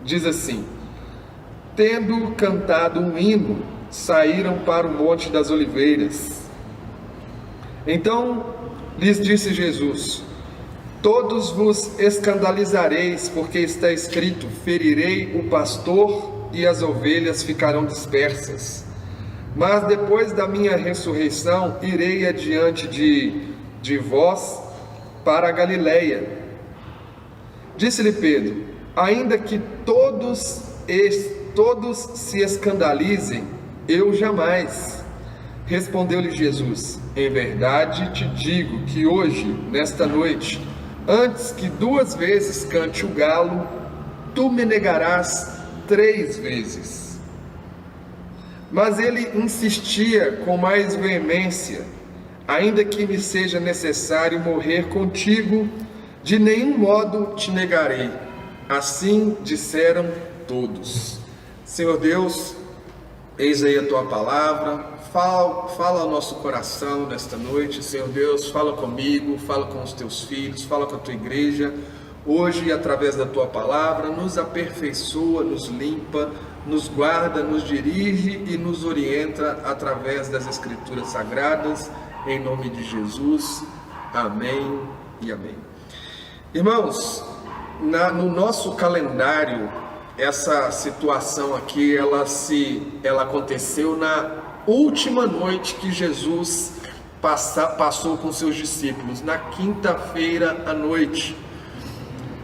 diz assim: tendo cantado um hino, saíram para o Monte das Oliveiras. Então lhes disse Jesus: todos vos escandalizareis, porque está escrito: ferirei o pastor e as ovelhas ficarão dispersas. Mas depois da minha ressurreição, irei adiante de vós para a Galileia. Disse-lhe Pedro: ainda que todos se escandalizem, eu jamais. Respondeu-lhe Jesus: em verdade te digo que hoje, nesta noite, antes que 2 vezes cante o galo, tu me negarás 3 vezes. Mas ele insistia com mais veemência: ainda que me seja necessário morrer contigo, de nenhum modo te negarei. Assim disseram todos. Senhor Deus, eis aí a tua palavra, fala ao nosso coração nesta noite. Senhor Deus, fala comigo, fala com os teus filhos, fala com a tua igreja. Hoje, através da tua palavra, nos aperfeiçoa, nos limpa, nos guarda, nos dirige e nos orienta através das Escrituras Sagradas, em nome de Jesus. Amém e amém. Irmãos, no nosso calendário, essa situação aqui, ela aconteceu na última noite que Jesus passou com seus discípulos, na quinta-feira à noite.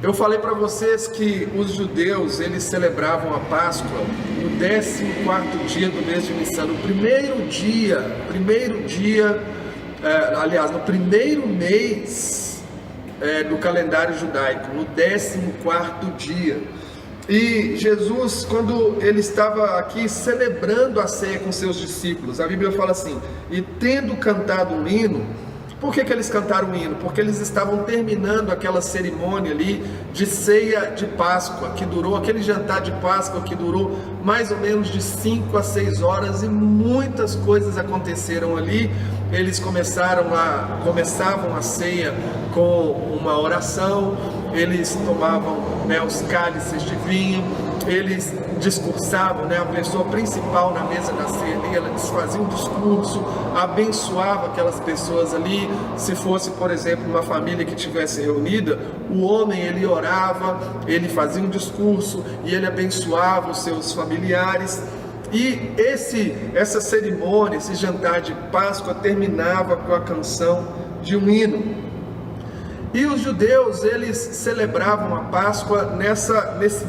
Eu falei para vocês que os judeus, eles celebravam a Páscoa no 14º dia do mês de Nissan, no primeiro mês do calendário judaico, no 14º dia. E Jesus, quando ele estava aqui celebrando a ceia com seus discípulos, a Bíblia fala assim: e tendo cantado um hino. Por que eles cantaram o hino? Porque eles estavam terminando aquela cerimônia ali de ceia de Páscoa, que durou, aquele jantar de Páscoa que durou mais ou menos de 5 a 6 horas, e muitas coisas aconteceram ali. Eles começavam a ceia com uma oração, eles tomavam, os cálices de vinho, eles discursavam, a pessoa principal na mesa da ceia ali, ela fazia um discurso, abençoava aquelas pessoas ali. Se fosse, por exemplo, uma família que estivesse reunida, o homem, ele orava, ele fazia um discurso e ele abençoava os seus familiares. E essa cerimônia, esse jantar de Páscoa terminava com a canção de um hino. E os judeus, eles celebravam a Páscoa nesse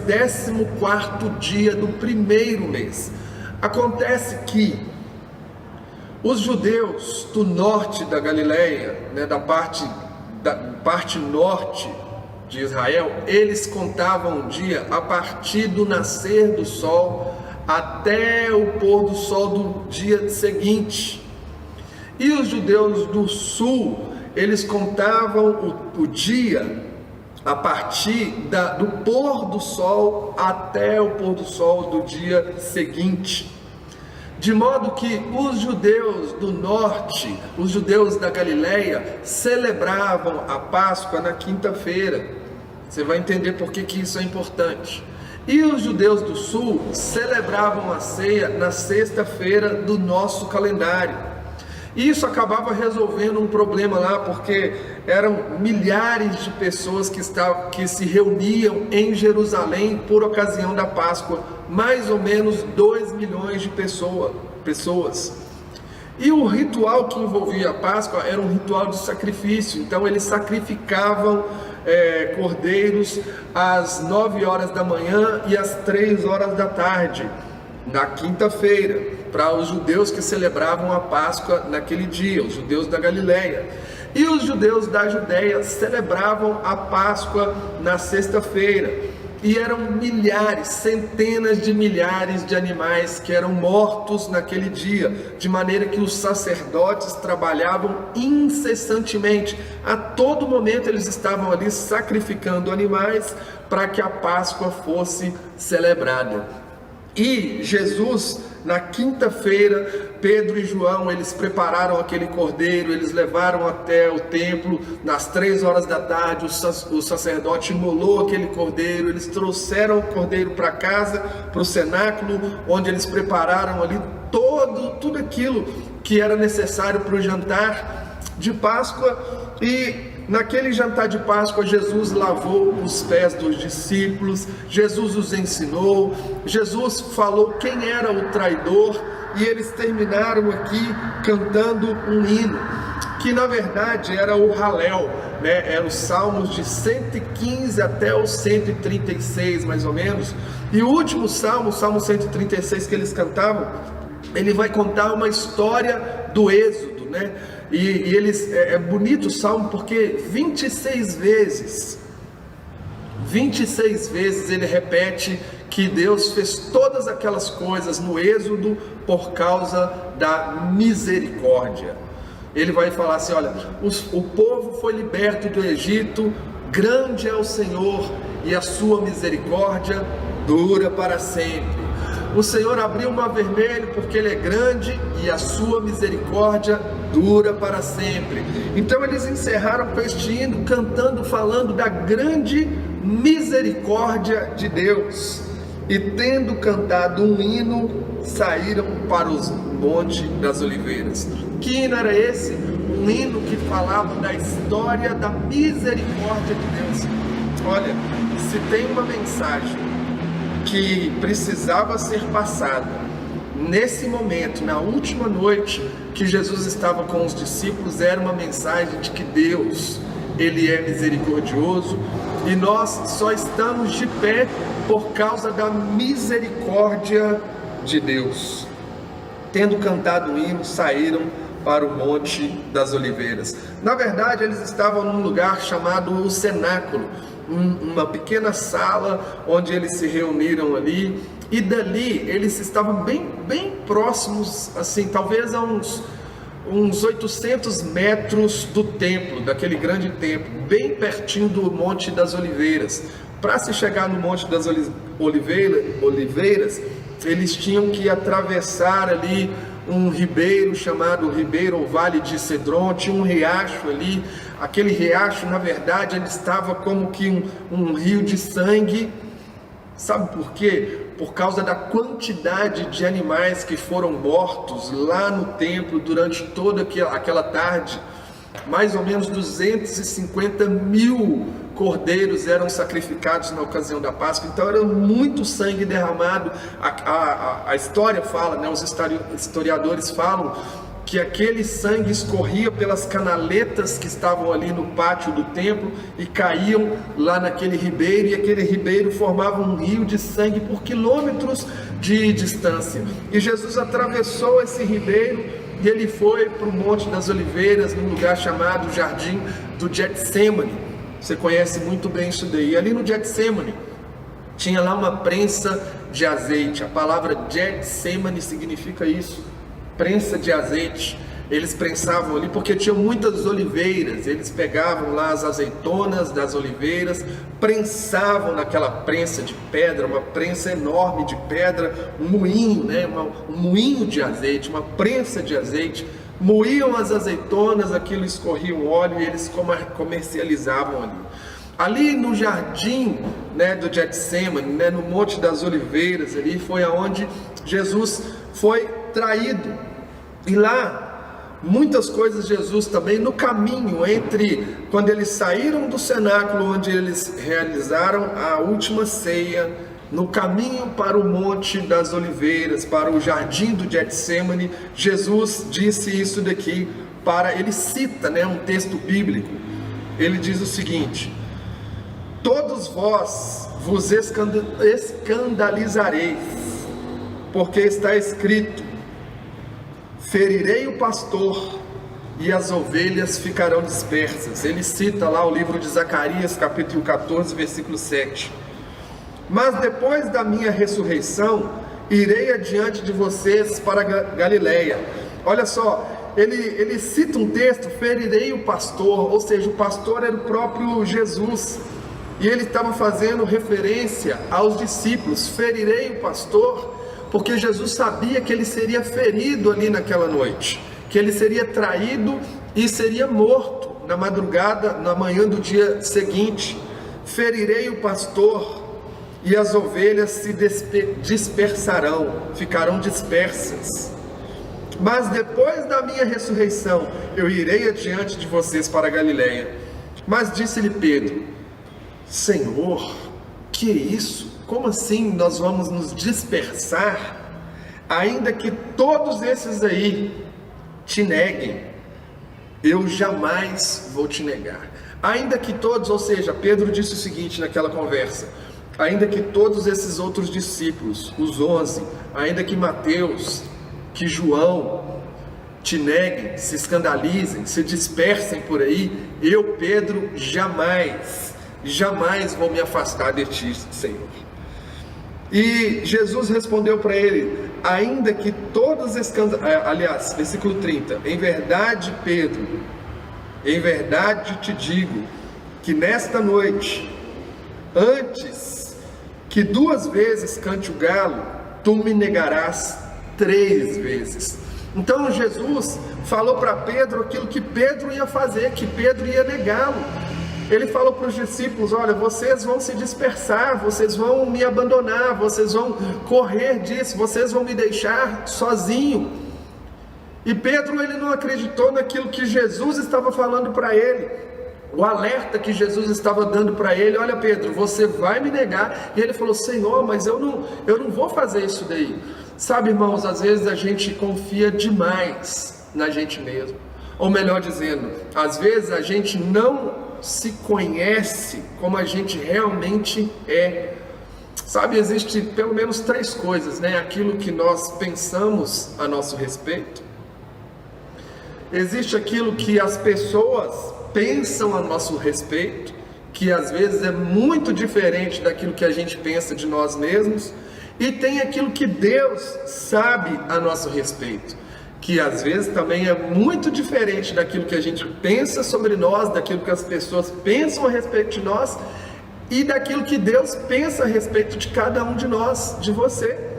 14º dia do primeiro mês. Acontece que os judeus do norte da Galileia, da parte norte de Israel, eles contavam o dia a partir do nascer do sol até o pôr do sol do dia seguinte. E os judeus do sul, eles contavam o dia a partir do pôr do sol até o pôr do sol do dia seguinte. De modo que os judeus do norte, os judeus da Galileia, celebravam a Páscoa na quinta-feira. Você vai entender por que isso é importante. E os judeus do sul celebravam a ceia na sexta-feira do nosso calendário. E isso acabava resolvendo um problema lá, porque eram milhares de pessoas que se reuniam em Jerusalém por ocasião da Páscoa, mais ou menos 2 milhões de pessoas. E o ritual que envolvia a Páscoa era um ritual de sacrifício. Então eles sacrificavam cordeiros às 9 horas da manhã e às 3 horas da tarde, na quinta-feira, para os judeus que celebravam a Páscoa naquele dia, os judeus da Galileia. E os judeus da Judéia celebravam a Páscoa na sexta-feira. E eram milhares, centenas de milhares de animais que eram mortos naquele dia, de maneira que os sacerdotes trabalhavam incessantemente. A todo momento eles estavam ali sacrificando animais para que a Páscoa fosse celebrada. E Jesus, Na quinta-feira, Pedro e João, eles prepararam aquele cordeiro, eles levaram até o templo. Nas 3 horas da tarde, o sacerdote imolou aquele cordeiro. Eles trouxeram o cordeiro para casa, para o cenáculo, onde eles prepararam ali tudo aquilo que era necessário para o jantar de Páscoa. E naquele jantar de Páscoa, Jesus lavou os pés dos discípulos, Jesus os ensinou, Jesus falou quem era o traidor, e eles terminaram aqui cantando um hino, que na verdade era o Halel, né? Eram os salmos de 115 até o 136 mais ou menos, e o último salmo, o salmo 136 que eles cantavam, ele vai contar uma história do êxodo, né? E eles, é bonito o salmo porque 26 vezes ele repete que Deus fez todas aquelas coisas no êxodo por causa da misericórdia. Ele vai falar assim, olha, o povo foi liberto do Egito, grande é o Senhor e a sua misericórdia dura para sempre. O Senhor abriu o mar vermelho porque Ele é grande e a sua misericórdia dura para sempre. Então eles encerraram com este hino, cantando, falando da grande misericórdia de Deus. E tendo cantado um hino, saíram para os Montes das Oliveiras. Que hino era esse? Um hino que falava da história da misericórdia de Deus. Olha, se tem uma mensagem que precisava ser passada nesse momento, na última noite que Jesus estava com os discípulos, era uma mensagem de que Deus, Ele é misericordioso, e nós só estamos de pé por causa da misericórdia de Deus. Tendo cantado o hino, saíram para o Monte das Oliveiras. Na verdade, eles estavam num lugar chamado o cenáculo, uma pequena sala onde eles se reuniram ali, e dali eles estavam bem próximos, assim, talvez a uns 800 metros do templo, daquele grande templo, bem pertinho do Monte das Oliveiras. Para se chegar no Monte das Oliveiras, eles tinham que atravessar ali um ribeiro chamado Ribeiro ou Vale de Cedron. Tinha um riacho ali. Aquele riacho, na verdade, ele estava como que um rio de sangue. Sabe por quê? Por causa da quantidade de animais que foram mortos lá no templo durante toda aquela tarde. Mais ou menos 250 mil cordeiros eram sacrificados na ocasião da Páscoa. Então era muito sangue derramado. A história fala, né, os historiadores falam que aquele sangue escorria pelas canaletas que estavam ali no pátio do templo e caíam lá naquele ribeiro, e aquele ribeiro formava um rio de sangue por quilômetros de distância. E Jesus atravessou esse ribeiro e ele foi para o Monte das Oliveiras, num lugar chamado Jardim do Getsemane. Você conhece muito bem isso daí. E ali no Getsemane tinha lá uma prensa de azeite. A palavra Getsemane significa isso, prensa de azeite. Eles prensavam ali porque tinham muitas oliveiras. Eles pegavam lá as azeitonas das oliveiras, prensavam naquela prensa de pedra, uma prensa enorme de pedra, um moinho, né? Um moinho de azeite, uma prensa de azeite. Moíam as azeitonas, aquilo escorria o óleo e eles comercializavam ali. Ali no jardim, né, do Getsemane, né, no Monte das Oliveiras, ali foi aonde Jesus foi traído. E lá, muitas coisas Jesus também, no caminho entre, quando eles saíram do cenáculo onde eles realizaram a última ceia, no caminho para o Monte das Oliveiras, para o jardim do Getsemane, Jesus disse isso daqui, ele cita, né, um texto bíblico. Ele diz o seguinte: todos vós vos escandalizareis, porque está escrito: ferirei o pastor e as ovelhas ficarão dispersas. Ele cita lá o livro de Zacarias, capítulo 14, versículo 7. Mas depois da minha ressurreição, irei adiante de vocês para Galileia. Olha só, ele cita um texto: ferirei o pastor, ou seja, o pastor era o próprio Jesus. E ele estava fazendo referência aos discípulos. Ferirei o pastor, porque Jesus sabia que ele seria ferido ali naquela noite, que ele seria traído e seria morto na madrugada, na manhã do dia seguinte. Ferirei o pastor e as ovelhas se dispersarão, ficarão dispersas. Mas depois da minha ressurreição, eu irei adiante de vocês para a Galileia. Mas disse-lhe Pedro: Senhor, que isso? Como assim nós vamos nos dispersar? Ainda que todos esses aí te neguem, eu jamais vou te negar. Ainda que todos, ou seja, Pedro disse o seguinte naquela conversa: ainda que todos esses outros discípulos, os 11, ainda que Mateus, que João te neguem, se escandalizem, se dispersem por aí, eu, Pedro, jamais vou me afastar de ti, Senhor. E Jesus respondeu para ele: ainda que todos aliás, versículo 30, em verdade, Pedro, em verdade te digo, que nesta noite, antes que 2 vezes cante o galo, tu me negarás 3 vezes. Então Jesus falou para Pedro aquilo que Pedro ia fazer, que Pedro ia negá-lo. Ele falou para os discípulos: olha, vocês vão se dispersar, vocês vão me abandonar, vocês vão correr disso, vocês vão me deixar sozinho. E Pedro, ele não acreditou naquilo que Jesus estava falando para ele, o alerta que Jesus estava dando para ele: olha, Pedro, você vai me negar. E ele falou: Senhor, mas eu não vou fazer isso daí. Sabe, irmãos, às vezes a gente confia demais na gente mesmo, ou melhor dizendo, às vezes a gente não se conhece como a gente realmente é. Sabe, existe pelo menos 3 coisas, né? Aquilo que nós pensamos a nosso respeito, existe aquilo que as pessoas pensam a nosso respeito, que às vezes é muito diferente daquilo que a gente pensa de nós mesmos, e tem aquilo que Deus sabe a nosso respeito, que às vezes também é muito diferente daquilo que a gente pensa sobre nós, daquilo que as pessoas pensam a respeito de nós, e daquilo que Deus pensa a respeito de cada um de nós, de você.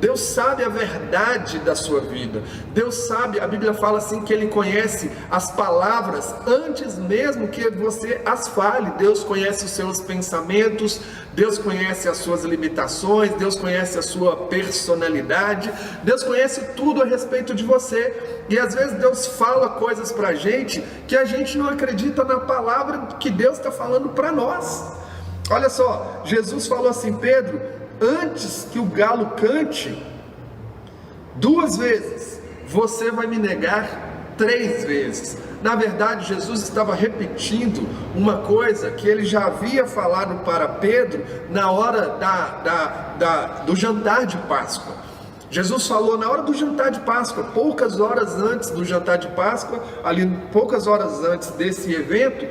Deus sabe a verdade da sua vida. Deus sabe, a Bíblia fala assim, que Ele conhece as palavras antes mesmo que você as fale. Deus conhece os seus pensamentos, Deus conhece as suas limitações, Deus conhece a sua personalidade, Deus conhece tudo a respeito de você. E às vezes Deus fala coisas pra gente que a gente não acredita na palavra que Deus está falando para nós. Olha só, Jesus falou assim: Pedro, antes que o galo cante, 2 vezes você vai me negar 3 vezes. Na verdade, Jesus estava repetindo uma coisa que ele já havia falado para Pedro na hora do jantar de Páscoa. Jesus falou na hora do jantar de Páscoa, poucas horas antes do jantar de Páscoa, ali poucas horas antes desse evento,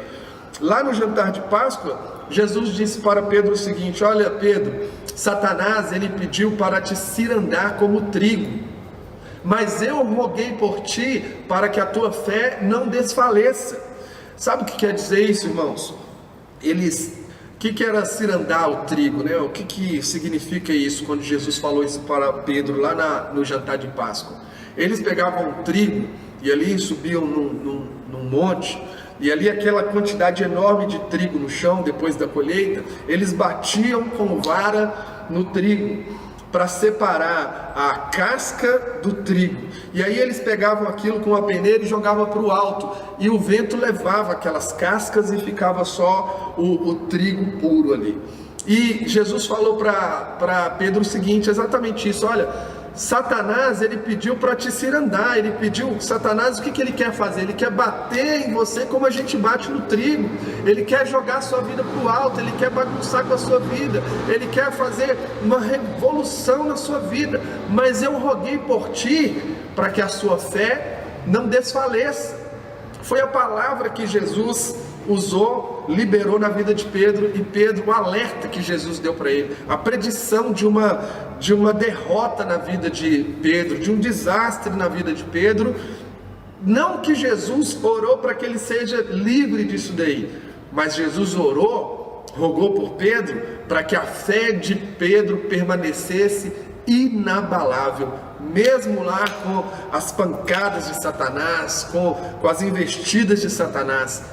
lá no jantar de Páscoa, Jesus disse para Pedro o seguinte: olha, Pedro, Satanás, ele pediu para te cirandar como trigo, mas eu roguei por ti para que a tua fé não desfaleça. Sabe o que quer dizer isso, irmãos? O que era cirandar o trigo, né? O que significa isso quando Jesus falou isso para Pedro lá no jantar de Páscoa? Eles pegavam o trigo e ali subiam num monte, e ali aquela quantidade enorme de trigo no chão, depois da colheita, eles batiam com vara no trigo, para separar a casca do trigo, e aí eles pegavam aquilo com uma peneira e jogavam para o alto, e o vento levava aquelas cascas e ficava só o trigo puro ali. E Jesus falou para Pedro o seguinte, exatamente isso: olha, Satanás, ele pediu para te cirandar, Satanás, o que ele quer fazer? Ele quer bater em você como a gente bate no trigo, ele quer jogar a sua vida para o alto, ele quer bagunçar com a sua vida, ele quer fazer uma revolução na sua vida, mas eu roguei por ti, para que a sua fé não desfaleça. Foi a palavra que Jesus usou, liberou na vida de Pedro, e Pedro, o alerta que Jesus deu para ele, a predição de uma derrota na vida de Pedro, de um desastre na vida de Pedro. Não que Jesus orou para que ele seja livre disso daí, mas Jesus rogou por Pedro para que a fé de Pedro permanecesse inabalável, mesmo lá com as pancadas de Satanás, com as investidas de Satanás.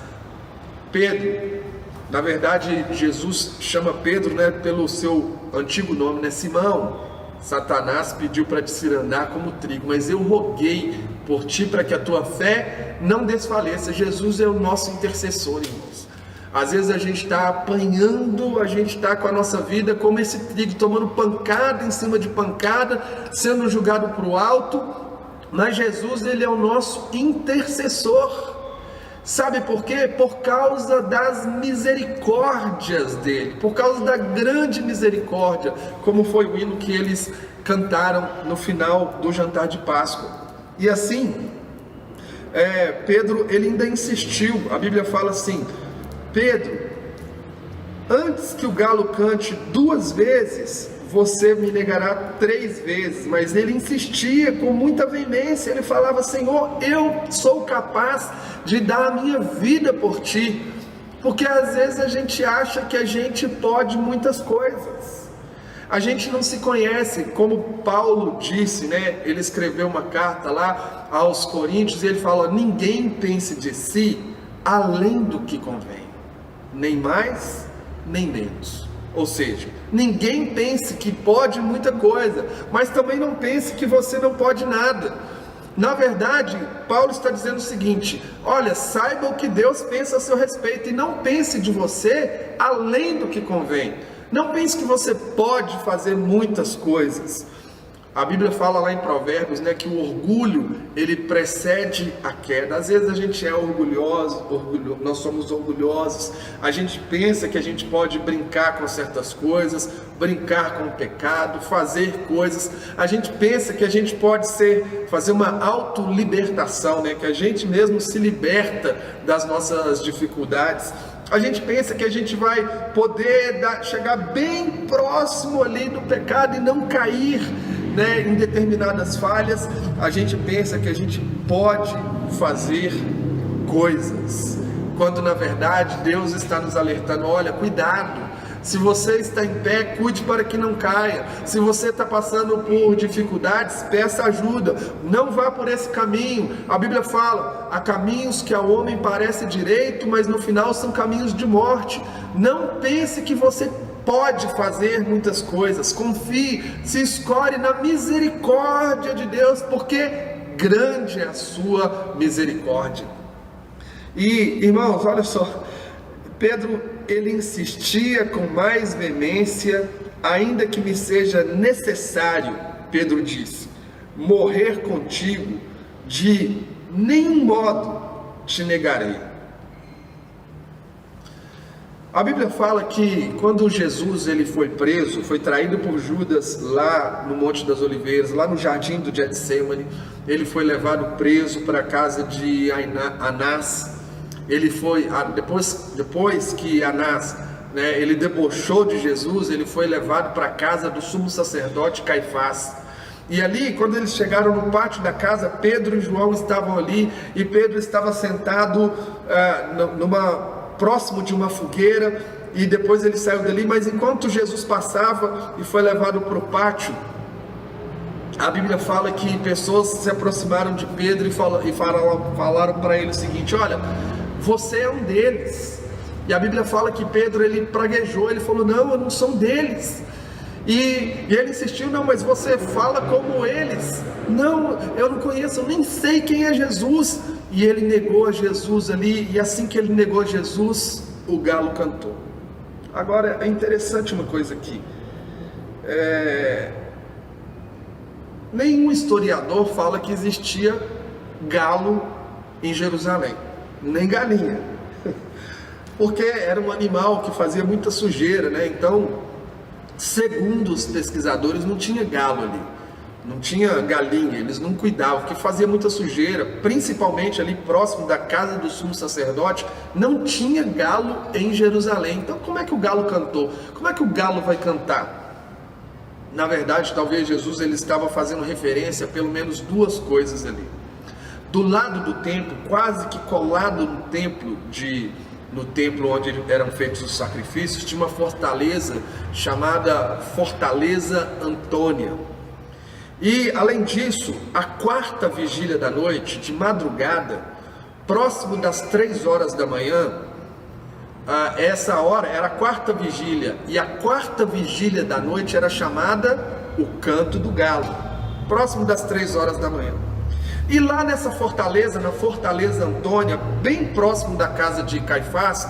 Pedro, na verdade Jesus chama Pedro, né, pelo seu antigo nome, né, Simão. Satanás pediu para te cirandar como trigo, mas eu roguei por ti para que a tua fé não desfaleça. Jesus é o nosso intercessor, irmãos. Às vezes a gente está apanhando, a gente está com a nossa vida como esse trigo, tomando pancada em cima de pancada, sendo julgado para o alto, mas Jesus, ele é o nosso intercessor. Sabe por quê? Por causa das misericórdias dele, por causa da grande misericórdia, como foi o hino que eles cantaram no final do jantar de Páscoa. E assim, Pedro, ele ainda insistiu. A Bíblia fala assim: Pedro, antes que o galo cante 2 vezes, você me negará 3 vezes. Mas ele insistia com muita veemência. Ele falava: Senhor, eu sou capaz de dar a minha vida por ti. Porque às vezes a gente acha que a gente pode muitas coisas. A gente não se conhece, como Paulo disse, né? Ele escreveu uma carta lá aos Coríntios e ele fala: ninguém pense de si além do que convém, nem mais, nem menos. Ou seja, ninguém pense que pode muita coisa, mas também não pense que você não pode nada. Na verdade, Paulo está dizendo o seguinte: olha, saiba o que Deus pensa a seu respeito, e não pense de você além do que convém. Não pense que você pode fazer muitas coisas. A Bíblia fala lá em Provérbios, né, que o orgulho, ele precede a queda. Às vezes a gente é orgulhoso, nós somos orgulhosos, a gente pensa que a gente pode brincar com certas coisas, brincar com o pecado, fazer coisas. A gente pensa que a gente pode fazer uma autolibertação, né, que a gente mesmo se liberta das nossas dificuldades. A gente pensa que a gente vai poder chegar bem próximo ali do pecado e não cair, né, em determinadas falhas. A gente pensa que a gente pode fazer coisas, quando na verdade Deus está nos alertando: olha, cuidado, se você está em pé, cuide para que não caia. Se você está passando por dificuldades, peça ajuda, não vá por esse caminho. A Bíblia fala: há caminhos que ao homem parece direito, mas no final são caminhos de morte. Não pense que você pode fazer muitas coisas. Confie, se escolhe na misericórdia de Deus, porque grande é a sua misericórdia. E, irmãos, olha só, Pedro, ele insistia com mais veemência: ainda que me seja necessário, Pedro disse, morrer contigo, de nenhum modo te negarei. A Bíblia fala que quando Jesus ele foi preso, foi traído por Judas lá no Monte das Oliveiras, lá no jardim do Getsemane, ele foi levado preso para a casa de Anás. Ele foi, depois que Anás, né, ele debochou de Jesus, ele foi levado para a casa do sumo sacerdote Caifás. E ali, quando eles chegaram no pátio da casa, Pedro e João estavam ali, e Pedro estava sentado próximo de uma fogueira, e depois ele saiu dali. Mas enquanto Jesus passava e foi levado para o pátio, a Bíblia fala que pessoas se aproximaram de Pedro e falaram para ele o seguinte: olha, você é um deles. E a Bíblia fala que Pedro, ele praguejou, ele falou: não, eu não sou um deles. E ele insistiu: não, mas você fala como eles. Não, eu não conheço, eu nem sei quem é Jesus. E ele negou a Jesus ali, e assim que ele negou Jesus, o galo cantou. Agora é interessante uma coisa aqui, nenhum historiador fala que existia galo em Jerusalém, nem galinha, porque era um animal que fazia muita sujeira, né? Então, segundo os pesquisadores, não tinha galo ali, não tinha galinha, eles não cuidavam, porque fazia muita sujeira, principalmente ali próximo da casa do sumo sacerdote. Não tinha galo em Jerusalém. Então como é que o galo cantou? Como é que o galo vai cantar? Na verdade, talvez Jesus ele estava fazendo referência a pelo menos 2 coisas ali. Do lado do templo, quase que colado no templo onde eram feitos os sacrifícios, tinha uma fortaleza chamada Fortaleza Antônia. E além disso, a quarta vigília da noite, de madrugada, próximo das 3 horas da manhã, essa hora era a quarta vigília, e a quarta vigília da noite era chamada o canto do galo, próximo das 3 horas da manhã. E lá nessa fortaleza, na Fortaleza Antônia, bem próximo da casa de Caifás,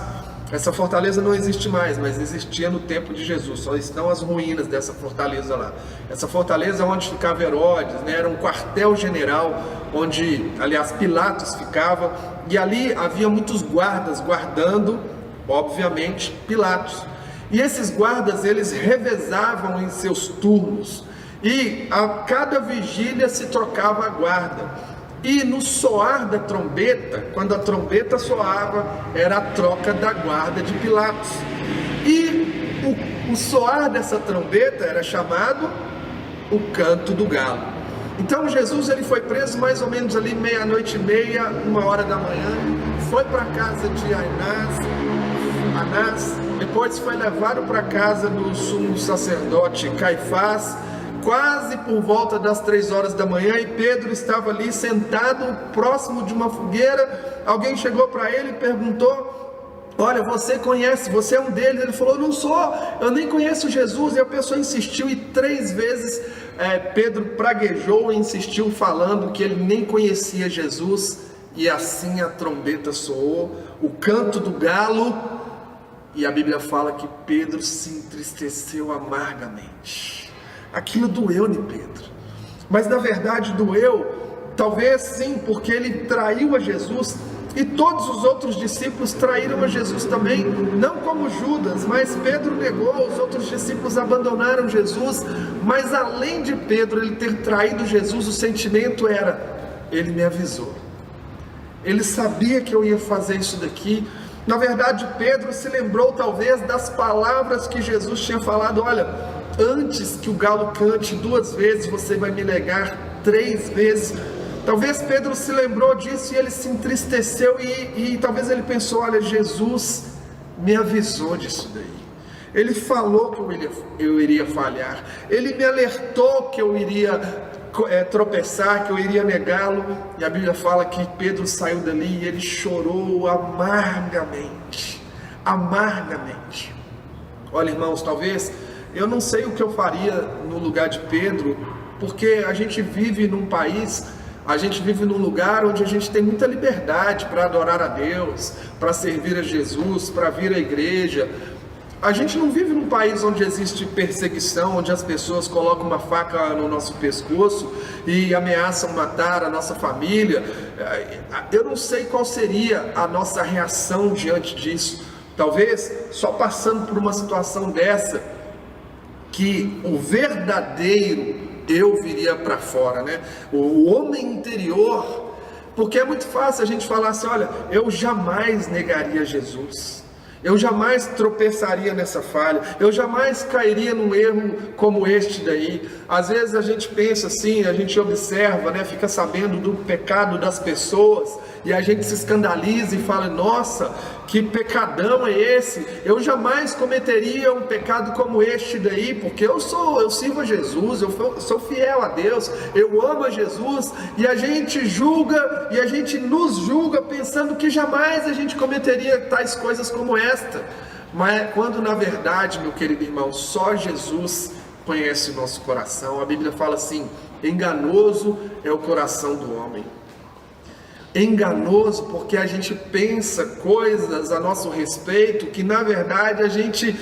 essa fortaleza não existe mais, mas existia no tempo de Jesus, só estão as ruínas dessa fortaleza lá. Essa fortaleza onde ficava Herodes, né, era um quartel-general, onde, aliás, Pilatos ficava, e ali havia muitos guardas guardando, obviamente, Pilatos. E esses guardas, eles revezavam em seus turnos, e a cada vigília se trocava a guarda. E no soar da trombeta, quando a trombeta soava, era a troca da guarda de Pilatos. E o soar dessa trombeta era chamado o canto do galo. Então Jesus, ele foi preso mais ou menos ali 00:30, 1h da manhã, foi para a casa de Anás, depois foi levado para a casa do sumo sacerdote Caifás, quase por volta das 3 horas da manhã, e Pedro estava ali sentado próximo de uma fogueira. Alguém chegou para ele e perguntou: olha, você conhece, você é um deles? Ele falou: não sou, eu nem conheço Jesus. E a pessoa insistiu, e 3 vezes Pedro praguejou e insistiu, falando que ele nem conhecia Jesus. E assim a trombeta soou, o canto do galo, e a Bíblia fala que Pedro se entristeceu amargamente. Aquilo doeu em Pedro, mas na verdade doeu, talvez sim, porque ele traiu a Jesus, e todos os outros discípulos traíram a Jesus também, não como Judas, mas Pedro negou, os outros discípulos abandonaram Jesus. Mas além de Pedro ele ter traído Jesus, o sentimento era: ele me avisou, ele sabia que eu ia fazer isso daqui. Na verdade, Pedro se lembrou talvez das palavras que Jesus tinha falado: olha, antes que o galo cante 2 vezes, você vai me negar 3 vezes. Talvez Pedro se lembrou disso e ele se entristeceu, e talvez ele pensou: olha, Jesus me avisou disso daí, ele falou que eu iria falhar, ele me alertou que eu iria tropeçar, que eu iria negá-lo. E a Bíblia fala que Pedro saiu dali e ele chorou amargamente. Olha, irmãos, talvez eu não sei o que eu faria no lugar de Pedro, porque a gente vive num país, a gente vive num lugar onde a gente tem muita liberdade para adorar a Deus, para servir a Jesus, para vir à igreja. A gente não vive num país onde existe perseguição, onde as pessoas colocam uma faca no nosso pescoço e ameaçam matar a nossa família. Eu não sei qual seria a nossa reação diante disso. Talvez só passando por uma situação dessa, que o verdadeiro eu viria para fora, né? O homem interior, porque é muito fácil a gente falar assim: olha, eu jamais negaria Jesus, eu jamais tropeçaria nessa falha, eu jamais cairia num erro como este daí. Às vezes a gente pensa assim, a gente observa, né, fica sabendo do pecado das pessoas, e a gente se escandaliza e fala: nossa, que pecadão é esse? Eu jamais cometeria um pecado como este daí, porque eu sirvo a Jesus, eu sou fiel a Deus, eu amo a Jesus. E a gente julga, e a gente nos julga pensando que jamais a gente cometeria tais coisas como esta. Mas quando na verdade, meu querido irmão, só Jesus conhece o nosso coração. A Bíblia fala assim: enganoso é o coração do homem. Enganoso porque a gente pensa coisas a nosso respeito que na verdade a gente,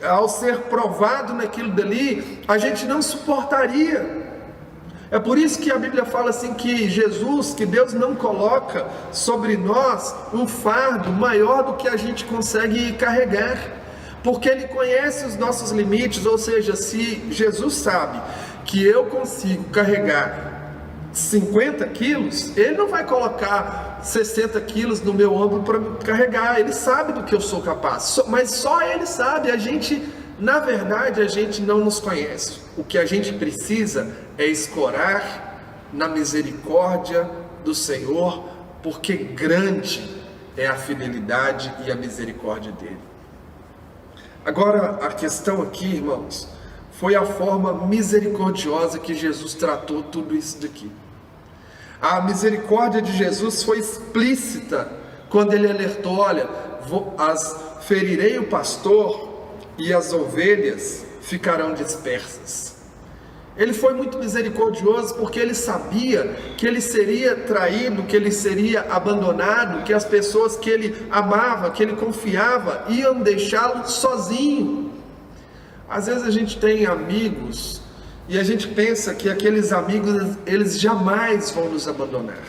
ao ser provado naquilo dali, a gente não suportaria. É por isso que a Bíblia fala assim que Jesus, que Deus não coloca sobre nós um fardo maior do que a gente consegue carregar, porque Ele conhece os nossos limites. Ou seja, se Jesus sabe que eu consigo carregar 50 quilos, Ele não vai colocar 60 quilos no meu ombro para carregar. Ele sabe do que eu sou capaz, mas só Ele sabe. A gente, na verdade, a gente não nos conhece. O que a gente precisa é escorar na misericórdia do Senhor, porque grande é a fidelidade e a misericórdia dele. Agora, a questão aqui, irmãos, foi a forma misericordiosa que Jesus tratou tudo isso daqui. A misericórdia de Jesus foi explícita quando ele alertou: olha, ferirei o pastor e as ovelhas ficarão dispersas. Ele foi muito misericordioso porque ele sabia que ele seria traído, que ele seria abandonado, que as pessoas que ele amava, que ele confiava, iam deixá-lo sozinho. Às vezes a gente tem amigos e a gente pensa que aqueles amigos, eles jamais vão nos abandonar.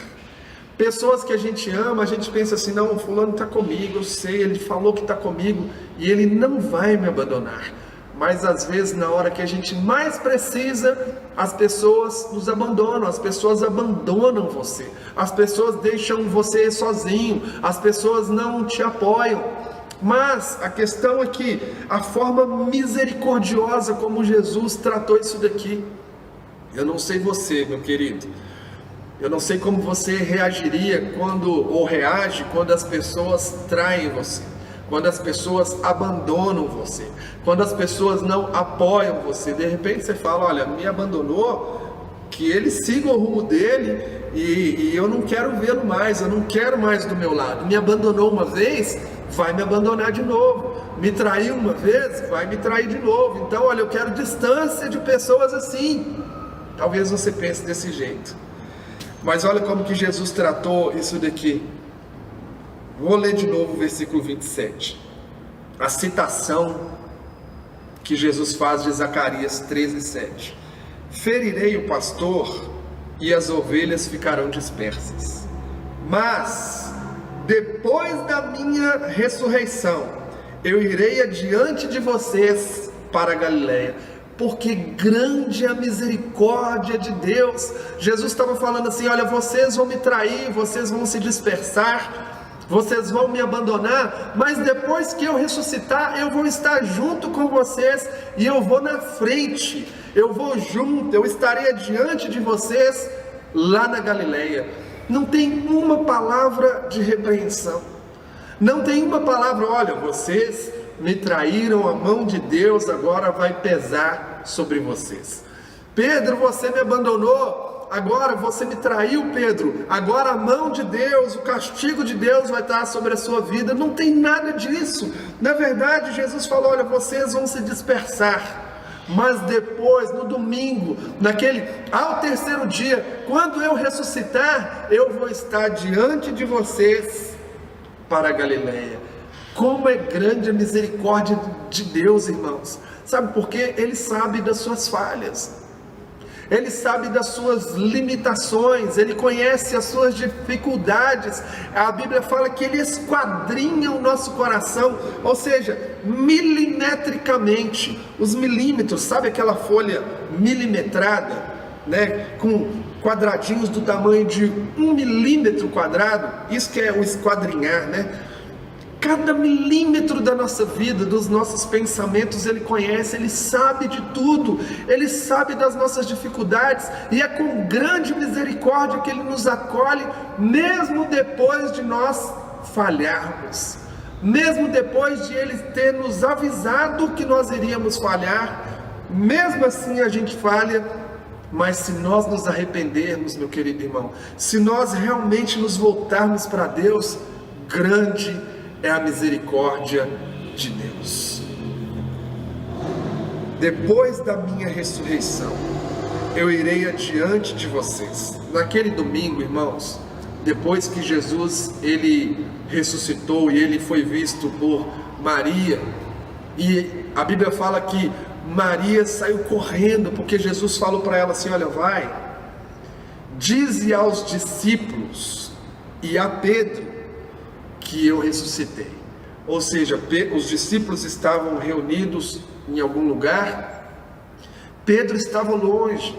Pessoas que a gente ama, a gente pensa assim: não, o fulano está comigo, eu sei, ele falou que está comigo e ele não vai me abandonar. Mas às vezes, na hora que a gente mais precisa, as pessoas nos abandonam, as pessoas abandonam você, as pessoas deixam você sozinho, as pessoas não te apoiam. Mas a questão é que a forma misericordiosa como Jesus tratou isso daqui, eu não sei você, meu querido, eu não sei como você reagiria ou reage quando as pessoas traem você, quando as pessoas abandonam você, quando as pessoas não apoiam você. De repente você fala: olha, me abandonou, que ele siga o rumo dele e eu não quero vê-lo mais, eu não quero mais do meu lado. Me abandonou uma vez, vai me abandonar de novo. Me traiu uma vez, vai me trair de novo. Então, olha, eu quero distância de pessoas assim. Talvez você pense desse jeito. Mas olha como que Jesus tratou isso daqui. Vou ler de novo o versículo 27. A citação que Jesus faz de Zacarias 13:7. Ferirei o pastor e as ovelhas ficarão dispersas. Mas, depois da minha ressurreição, eu irei adiante de vocês para a Galileia, porque grande é a misericórdia de Deus. Jesus estava falando assim: olha, vocês vão me trair, vocês vão se dispersar, vocês vão me abandonar, mas depois que eu ressuscitar, eu vou estar junto com vocês, e eu vou na frente, eu vou junto, eu estarei adiante de vocês lá na Galileia. Não tem uma palavra de repreensão, não tem uma palavra: olha, vocês me traíram, a mão de Deus agora vai pesar sobre vocês. Pedro, você me abandonou, agora você me traiu, Pedro, agora a mão de Deus, o castigo de Deus vai estar sobre a sua vida. Não tem nada disso. Na verdade, Jesus falou: olha, vocês vão se dispersar, mas depois, no domingo, ao terceiro dia, quando eu ressuscitar, eu vou estar diante de vocês para a Galileia. Como é grande a misericórdia de Deus, irmãos. Sabe por quê? Ele sabe das suas falhas, Ele sabe das suas limitações, Ele conhece as suas dificuldades. A Bíblia fala que Ele esquadrinha o nosso coração, ou seja, milimetricamente. Os milímetros, sabe aquela folha milimetrada, né, com quadradinhos do tamanho de 1 milímetro quadrado? Isso que é o esquadrinhar, né? Cada milímetro da nossa vida, dos nossos pensamentos, Ele conhece, Ele sabe de tudo, Ele sabe das nossas dificuldades, e é com grande misericórdia que Ele nos acolhe, mesmo depois de nós falharmos, mesmo depois de Ele ter nos avisado que nós iríamos falhar. Mesmo assim a gente falha, mas se nós nos arrependermos, meu querido irmão, se nós realmente nos voltarmos para Deus, grande é a misericórdia de Deus. Depois da minha ressurreição, eu irei adiante de vocês. Naquele domingo, irmãos, depois que Jesus, ele ressuscitou e ele foi visto por Maria, e a Bíblia fala que Maria saiu correndo, porque Jesus falou para ela assim: olha, vai, dize aos discípulos e a Pedro que eu ressuscitei. Ou seja, os discípulos estavam reunidos em algum lugar, Pedro estava longe,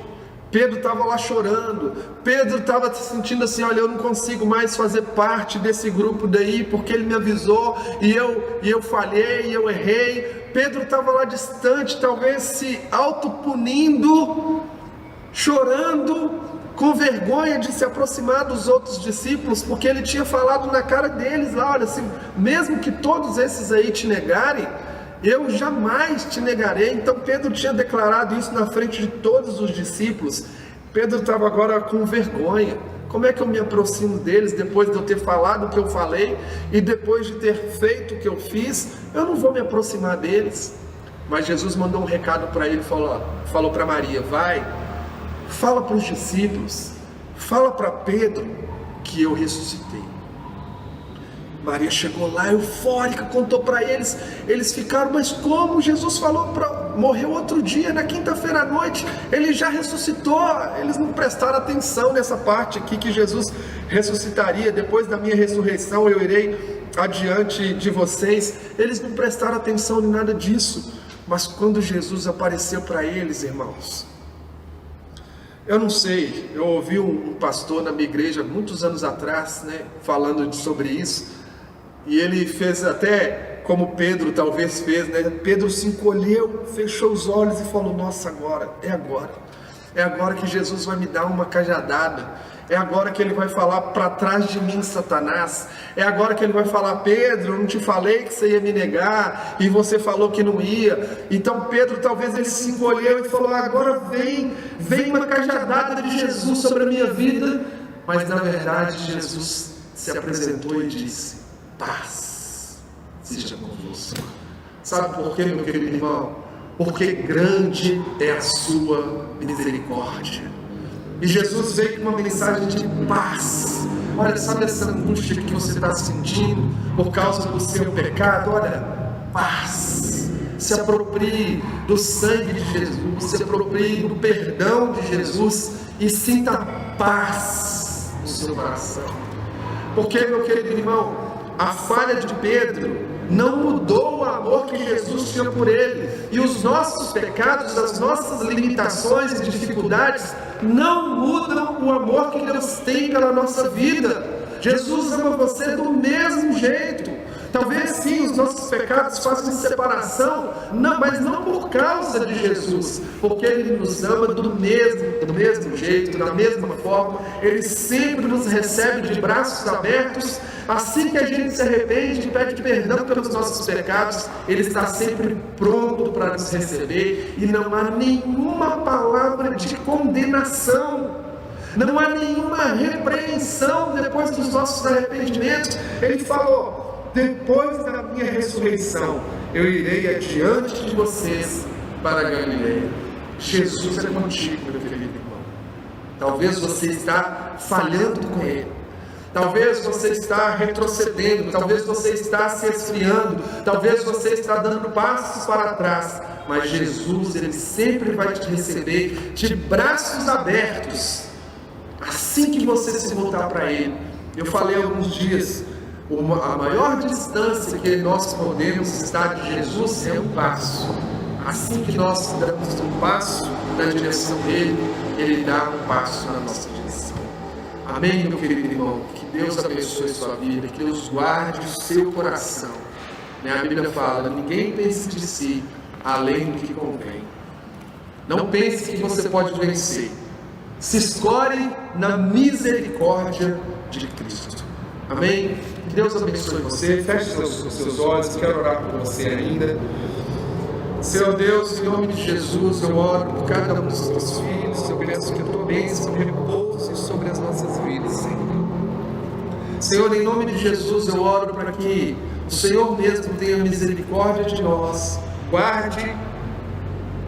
Pedro estava lá chorando, Pedro estava se sentindo assim: olha, eu não consigo mais fazer parte desse grupo daí, porque ele me avisou, e eu falhei, e eu errei. Pedro estava lá distante, talvez se autopunindo, chorando, com vergonha de se aproximar dos outros discípulos, porque ele tinha falado na cara deles lá: olha, mesmo que todos esses aí te negarem, eu jamais te negarei. Então Pedro tinha declarado isso na frente de todos os discípulos. Pedro estava agora com vergonha. Como é que eu me aproximo deles depois de eu ter falado o que eu falei e depois de ter feito o que eu fiz? Eu não vou me aproximar deles. Mas Jesus mandou um recado para ele, falou para Maria: vai, fala para os discípulos, fala para Pedro que eu ressuscitei. Maria chegou lá eufórica, contou para eles. Eles ficaram: mas como? Jesus falou morreu outro dia, na quinta-feira à noite, ele já ressuscitou. Eles não prestaram atenção nessa parte aqui, que Jesus ressuscitaria. Depois da minha ressurreição eu irei adiante de vocês. Eles não prestaram atenção em nada disso. Mas quando Jesus apareceu para eles, irmãos, eu não sei, eu ouvi um pastor na minha igreja muitos anos atrás, falando sobre isso. E ele fez até como Pedro talvez fez, Pedro se encolheu, fechou os olhos e falou: nossa, é agora que Jesus vai me dar uma cajadada. É agora que ele vai falar: para trás de mim, Satanás. É agora que ele vai falar: Pedro, eu não te falei que você ia me negar e você falou que não ia. Então Pedro talvez ele se encolheu e falou: agora vem uma cajadada de Jesus sobre a minha vida. Mas na verdade Jesus se apresentou e disse: paz seja convosco. Sabe por quê, meu querido irmão? Porque grande é a sua misericórdia. E Jesus veio com uma mensagem de paz. Olha, sabe essa angústia que você está sentindo por causa do seu pecado? Olha, paz. Se aproprie do sangue de Jesus, se aproprie do perdão de Jesus e sinta paz no seu coração. Porque, meu querido irmão, a falha de Pedro não mudou o amor que Jesus tinha por ele. E os nossos pecados, as nossas limitações e dificuldades não mudam o amor que Deus tem pela nossa vida. Jesus ama você do mesmo jeito. Talvez sim, os nossos pecados façam separação, mas não por causa de Jesus, porque Ele nos ama do mesmo jeito, da mesma forma. Ele sempre nos recebe de braços abertos. Assim que a gente se arrepende e pede perdão pelos nossos pecados, Ele está sempre pronto para nos receber, e não há nenhuma palavra de condenação, não há nenhuma repreensão depois dos nossos arrependimentos. Ele falou: depois da minha ressurreição, eu irei adiante de vocês para a Galileia. Jesus é contigo, meu querido irmão. Talvez você está falhando com Ele. Talvez você está retrocedendo, talvez você está se esfriando, talvez você está dando passos para trás, mas Jesus, Ele sempre vai te receber de braços abertos, assim que você se voltar para Ele. Eu falei há alguns dias, a maior distância que nós podemos estar de Jesus é um passo. Assim que nós damos um passo na direção dele, Ele dá um passo na nossa direção. Amém, meu querido irmão? Que Deus abençoe sua vida, que Deus guarde o seu coração. A Bíblia fala: ninguém pense de si além do que convém. Não pense que você pode vencer. Se escore na misericórdia de Cristo. Amém? Que Deus abençoe você. Feche os seus olhos. Quero orar por você ainda. Senhor Deus, em nome de Jesus, eu oro por cada um dos teus filhos. Eu peço que a tua bênção repouse sobre as nossas vidas, Senhor. Senhor, em nome de Jesus, eu oro para que o Senhor mesmo tenha misericórdia de nós. Guarde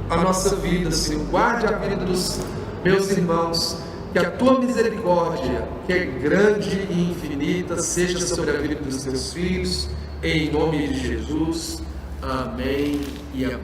a nossa vida, Senhor. Guarde a vida dos meus irmãos. Que a tua misericórdia, que é grande e infinita, seja sobre a vida dos teus filhos. Em nome de Jesus. Amém e amém.